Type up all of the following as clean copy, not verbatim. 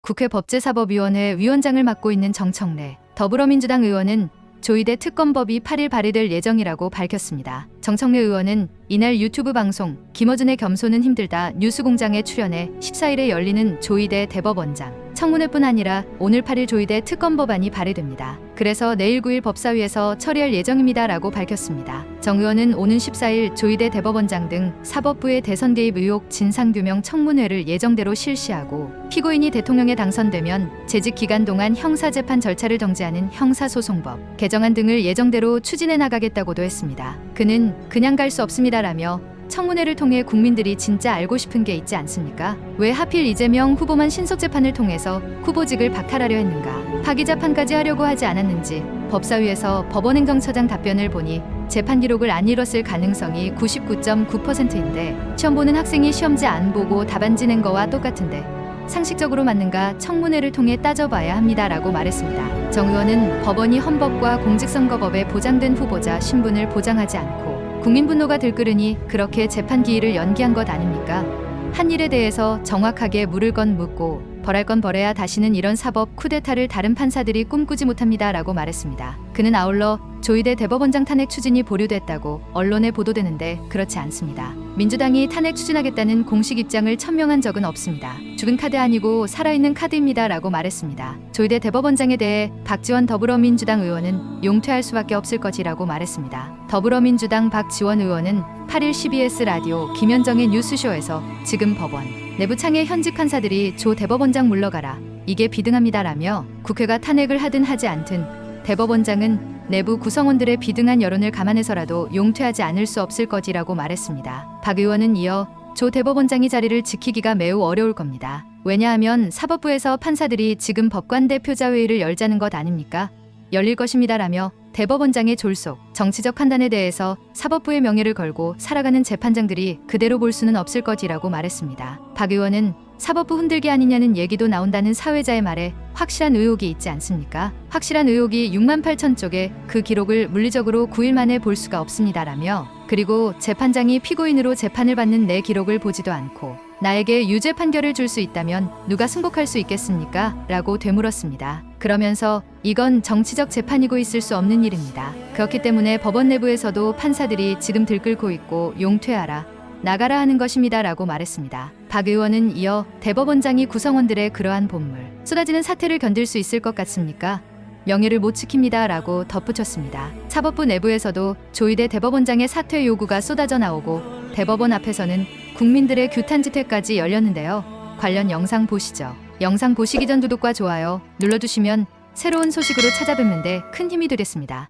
국회 법제사법위원회 위원장을 맡고 있는 정청래 더불어민주당 의원은 조희대 특검법이 8일 발의될 예정이라고 밝혔습니다. 정청래 의원은 이날 유튜브 방송 김어준의 겸손은 힘들다 뉴스공장에 출연해 14일에 열리는 조희대 대법원장 청문회뿐 아니라 오늘 8일 조희대 특검법안이 발의됩니다. 그래서 내일 9일 법사위에서 처리할 예정입니다 라고 밝혔습니다. 정 의원은 오는 14일 조희대 대법원장 등 사법부의 대선 개입 의혹 진상규명 청문회를 예정대로 실시하고 피고인이 대통령에 당선되면 재직 기간 동안 형사재판 절차를 정지하는 형사소송법 개정안 등을 예정대로 추진해 나가겠다고도 했습니다. 그는 그냥 갈 수 없습니다라며 청문회를 통해 국민들이 진짜 알고 싶은 게 있지 않습니까? 왜 하필 이재명 후보만 신속재판을 통해서 후보직을 박탈하려 했는가? 파기자판까지 하려고 하지 않았는지 법사위에서 법원행정처장 답변을 보니 재판 기록을 안 잃었을 가능성이 99.9%인데 시험 보는 학생이 시험지 안 보고 답안지 낸 거와 똑같은데 상식적으로 맞는가 청문회를 통해 따져봐야 합니다라고 말했습니다. 정 의원은 법원이 헌법과 공직선거법에 보장된 후보자 신분을 보장하지 않고 국민 분노가 들끓으니 그렇게 재판 기일을 연기한 것 아닙니까? 한 일에 대해서 정확하게 물을 건 묻고 벌할 건 벌해야 다시는 이런 사법 쿠데타를 다른 판사들이 꿈꾸지 못합니다 라고 말했습니다. 그는 아울러 조희대 대법원장 탄핵 추진이 보류됐다고 언론에 보도되는데 그렇지 않습니다. 민주당이 탄핵 추진하겠다는 공식 입장을 천명한 적은 없습니다. 죽은 카드 아니고 살아있는 카드입니다 라고 말했습니다. 조희대 대법원장에 대해 박지원 더불어민주당 의원은 용퇴할 수밖에 없을 것이라고 말했습니다. 더불어민주당 박지원 의원은 8일 CBS 라디오 김현정의 뉴스쇼에서 지금 법원 내부창의 현직 판사들이 조 대법원장 물러가라 이게 비등합니다라며 국회가 탄핵을 하든 하지 않든 대법원장은 내부 구성원들의 비등한 여론을 감안해서라도 용퇴하지 않을 수 없을 것이라고 말했습니다. 박 의원은 이어 조 대법원장이 자리를 지키기가 매우 어려울 겁니다. 왜냐하면 사법부에서 판사들이 지금 법관 대표자회의를 열자는 것 아닙니까? 열릴 것입니다라며 대법원장의 졸속, 정치적 판단에 대해서 사법부의 명예를 걸고 살아가는 재판장들이 그대로 볼 수는 없을 것이라고 말했습니다. 박 의원은 사법부 흔들기 아니냐는 얘기도 나온다는 사회자의 말에 확실한 의혹이 있지 않습니까? 확실한 의혹이 6만 8천 쪽에 그 기록을 물리적으로 9일 만에 볼 수가 없습니다라며 그리고 재판장이 피고인으로 재판을 받는 내 기록을 보지도 않고 나에게 유죄 판결을 줄 수 있다면 누가 승복할 수 있겠습니까? 라고 되물었습니다. 그러면서 이건 정치적 재판이고 있을 수 없는 일입니다. 그렇기 때문에 법원 내부에서도 판사들이 지금 들끓고 있고 용퇴하라, 나가라 하는 것입니다 라고 말했습니다. 박 의원은 이어 대법원장이 구성원들의 그러한 본물, 쏟아지는 사태를 견딜 수 있을 것 같습니까? 명예를 못 지킵니다 라고 덧붙였습니다. 사법부 내부에서도 조희대 대법원장의 사퇴 요구가 쏟아져 나오고 대법원 앞에서는 국민들의 규탄 집회까지 열렸는데요. 관련 영상 보시죠. 영상 보시기 전 구독과 좋아요 눌러주시면 새로운 소식으로 찾아뵙는데 큰 힘이 되겠습니다.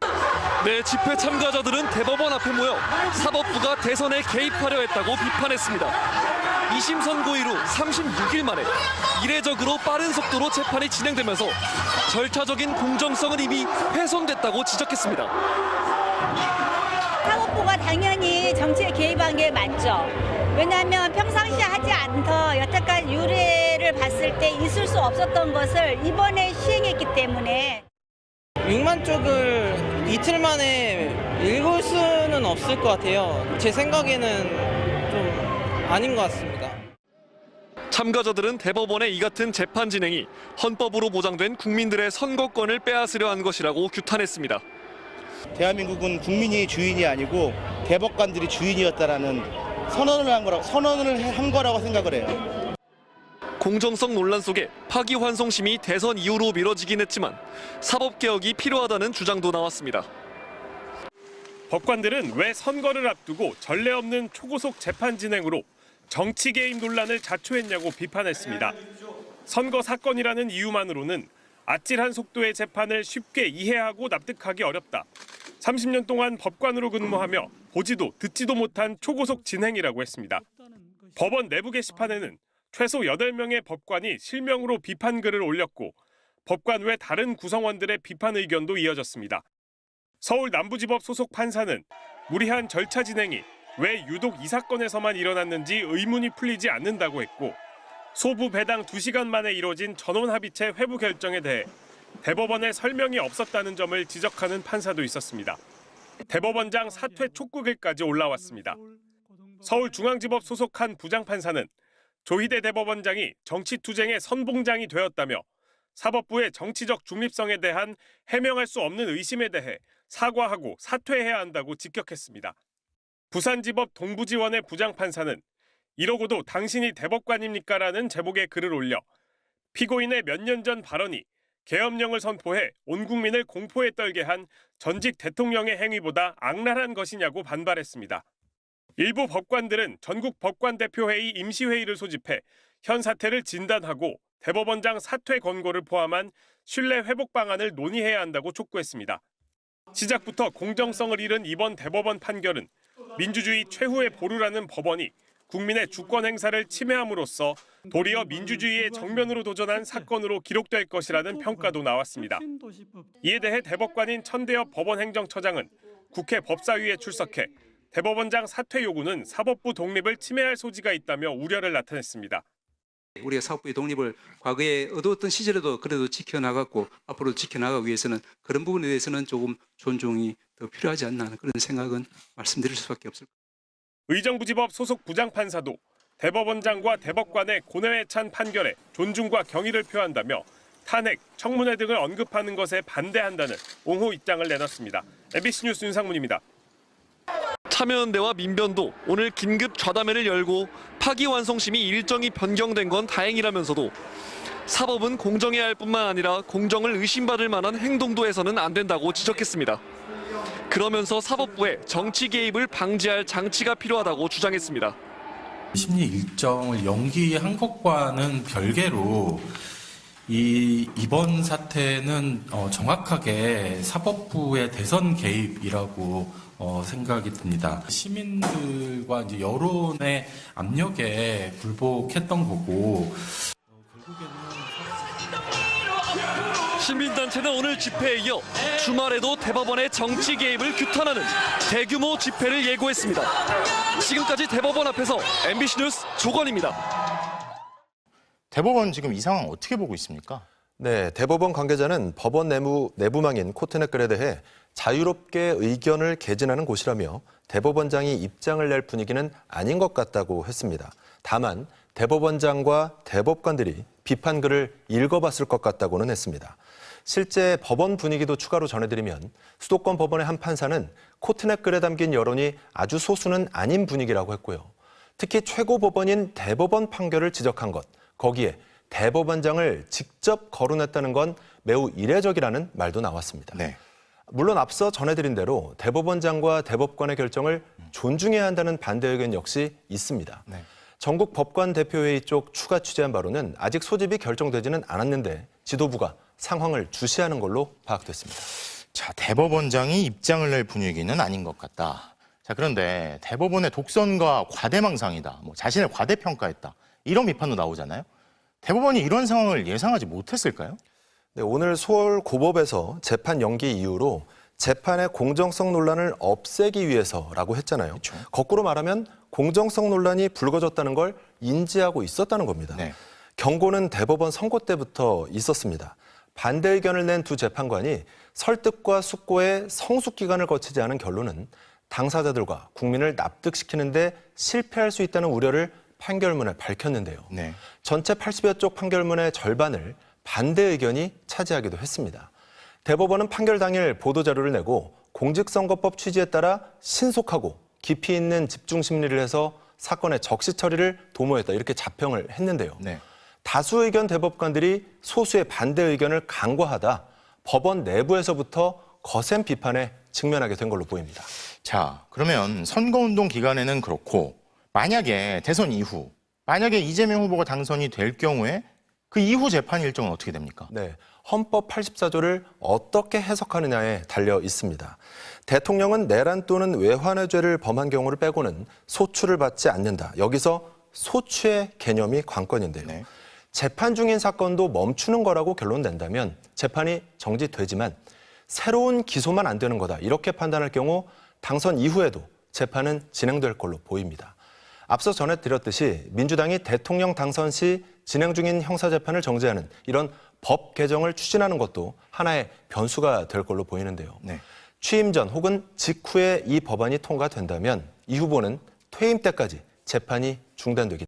네, 집회 참가자들은 대법원 앞에 모여 사법부가 대선에 개입하려 했다고 비판했습니다. 2심 선고 이후 36일 만에 이례적으로 빠른 속도로 재판이 진행되면서 절차적인 공정성은 이미 훼손됐다고 지적했습니다. 사법부가 당연히 정치에 개입한 게 맞죠. 왜냐하면 평상시에 하지 않던 여태까지 유례를 봤을 때 있을 수 없었던 것을 이번에 시행했기 때문에 6만 쪽을 이틀 만에 읽을 수는 없을 것 같아요. 제 생각에는 좀 아닌 것 같습니다. 참가자들은 대법원의 이 같은 재판 진행이 헌법으로 보장된 국민들의 선거권을 빼앗으려 한 것이라고 규탄했습니다. 대한민국은 국민이 주인이 아니고 대법관들이 주인이었다라는 선언을 한 거라고 생각을 해요. 공정성 논란 속에 파기환송심이 대선 이후로 미뤄지긴 했지만 사법개혁이 필요하다는 주장도 나왔습니다. 법관들은 왜 선거를 앞두고 전례 없는 초고속 재판 진행으로 정치 개입 논란을 자초했냐고 비판했습니다. 선거 사건이라는 이유만으로는 아찔한 속도의 재판을 쉽게 이해하고 납득하기 어렵다. 30년 동안 법관으로 근무하며 보지도 듣지도 못한 초고속 진행이라고 했습니다. 법원 내부 게시판에는 최소 8명의 법관이 실명으로 비판글을 올렸고 법관 외 다른 구성원들의 비판 의견도 이어졌습니다. 서울 남부지법 소속 판사는 무리한 절차 진행이 왜 유독 이 사건에서만 일어났는지 의문이 풀리지 않는다고 했고 소부 배당 2시간 만에 이뤄진 전원합의체 회부 결정에 대해 대법원에 설명이 없었다는 점을 지적하는 판사도 있었습니다. 대법원장 사퇴 촉구글까지 올라왔습니다. 서울중앙지법 소속 한 부장판사는 조희대 대법원장이 정치투쟁의 선봉장이 되었다며 사법부의 정치적 중립성에 대한 해명할 수 없는 의심에 대해 사과하고 사퇴해야 한다고 직격했습니다. 부산지법 동부지원의 부장판사는 이러고도 당신이 대법관입니까라는 제목의 글을 올려 피고인의 몇 년 전 발언이 계엄령을 선포해 온 국민을 공포에 떨게 한 전직 대통령의 행위보다 악랄한 것이냐고 반발했습니다. 일부 법관들은 전국 법관대표회의 임시회의를 소집해 현 사태를 진단하고 대법원장 사퇴 권고를 포함한 신뢰 회복 방안을 논의해야 한다고 촉구했습니다. 시작부터 공정성을 잃은 이번 대법원 판결은 민주주의 최후의 보루라는 법원이 국민의 주권 행사를 침해함으로써 도리어 민주주의의 정면으로 도전한 사건으로 기록될 것이라는 평가도 나왔습니다. 이에 대해 대법관인 천대엽 법원행정처장은 국회 법사위에 출석해 대법원장 사퇴 요구는 사법부 독립을 침해할 소지가 있다며 우려를 나타냈습니다. 우리가 사법부의 독립을 과거에 어두웠던 시절에도 그래도 지켜나갔고 앞으로도 지켜나가기 위해서는 그런 부분에 대해서는 조금 존중이 더 필요하지 않나 하는 그런 생각은 말씀드릴 수밖에 없을 것 같습니다. 의정부지법 소속 부장판사도 대법원장과 대법관의 고뇌에 찬 판결에 존중과 경의를 표한다며 탄핵, 청문회 등을 언급하는 것에 반대한다는 옹호 입장을 내놨습니다. MBC 뉴스 윤상문입니다. 참여연대와 민변도 오늘 긴급 좌담회를 열고 파기환송심의 일정이 변경된 건 다행이라면서도 사법은 공정해야 할 뿐만 아니라 공정을 의심받을 만한 행동도 해서는 안 된다고 지적했습니다. 그러면서 사법부에 정치 개입을 방지할 장치가 필요하다고 주장했습니다. 심리 일정을 연기한 것과는 별개로 이번 사태는 정확하게 사법부의 대선 개입이라고 생각이 듭니다. 시민들과 이제 여론의 압력에 굴복했던 거고 시민단체는 오늘 집회에 이어 주말에도 대법원의 정치 개입을 규탄하는 대규모 집회를 예고했습니다. 지금까지 대법원 앞에서 MBC 뉴스 조건입니다. 대법원 지금 이 상황 어떻게 보고 있습니까? 네, 대법원 관계자는 법원 내부망인 코트넷 글에 대해 자유롭게 의견을 개진하는 곳이라며 대법원장이 입장을 낼 분위기는 아닌 것 같다고 했습니다. 다만 대법원장과 대법관들이 비판 글을 읽어봤을 것 같다고는 했습니다. 실제 법원 분위기도 추가로 전해드리면 수도권 법원의 한 판사는 코트넷 글에 담긴 여론이 아주 소수는 아닌 분위기라고 했고요. 특히 최고법원인 대법원 판결을 지적한 것, 거기에 대법원장을 직접 거론했다는 건 매우 이례적이라는 말도 나왔습니다. 네. 물론 앞서 전해드린 대로 대법원장과 대법관의 결정을 존중해야 한다는 반대 의견 역시 있습니다. 네. 전국 법관 대표회의 쪽 추가 취재한 바로는 아직 소집이 결정되지는 않았는데 지도부가 상황을 주시하는 걸로 파악됐습니다. 자, 대법원장이 입장을 낼 분위기는 아닌 것 같다. 자, 그런데 대법원의 독선과 과대망상이다. 자신을 과대평가했다. 이런 비판도 나오잖아요. 대법원이 이런 상황을 예상하지 못했을까요? 네, 오늘 서울 고법에서 재판 연기 이후로 재판의 공정성 논란을 없애기 위해서라고 했잖아요. 그렇죠. 거꾸로 말하면 공정성 논란이 불거졌다는 걸 인지하고 있었다는 겁니다. 네. 경고는 대법원 선고 때부터 있었습니다. 반대 의견을 낸 두 재판관이 설득과 숙고의 성숙 기간을 거치지 않은 결론은 당사자들과 국민을 납득시키는데 실패할 수 있다는 우려를 판결문에 밝혔는데요. 네. 전체 80여 쪽 판결문의 절반을 반대 의견이 차지하기도 했습니다. 대법원은 판결 당일 보도자료를 내고 공직선거법 취지에 따라 신속하고 깊이 있는 집중 심리를 해서 사건의 적시 처리를 도모했다 이렇게 자평을 했는데요. 네. 다수 의견 대법관들이 소수의 반대 의견을 간과하다 법원 내부에서부터 거센 비판에 직면하게 된 걸로 보입니다. 자, 그러면 선거운동 기간에는 그렇고 만약에 대선 이후 만약에 이재명 후보가 당선이 될 경우에 그 이후 재판 일정은 어떻게 됩니까? 네, 헌법 84조를 어떻게 해석하느냐에 달려 있습니다. 대통령은 내란 또는 외환의 죄를 범한 경우를 빼고는 소추를 받지 않는다. 여기서 소추의 개념이 관건인데요. 네. 재판 중인 사건도 멈추는 거라고 결론 낸다면 재판이 정지되지만 새로운 기소만 안 되는 거다. 이렇게 판단할 경우 당선 이후에도 재판은 진행될 걸로 보입니다. 앞서 전해드렸듯이 민주당이 대통령 당선 시 진행 중인 형사재판을 정지하는 이런 법 개정을 추진하는 것도 하나의 변수가 될 걸로 보이는데요. 네. 취임 전 혹은 직후에 이 법안이 통과된다면 이 후보는 퇴임 때까지 재판이 중단되기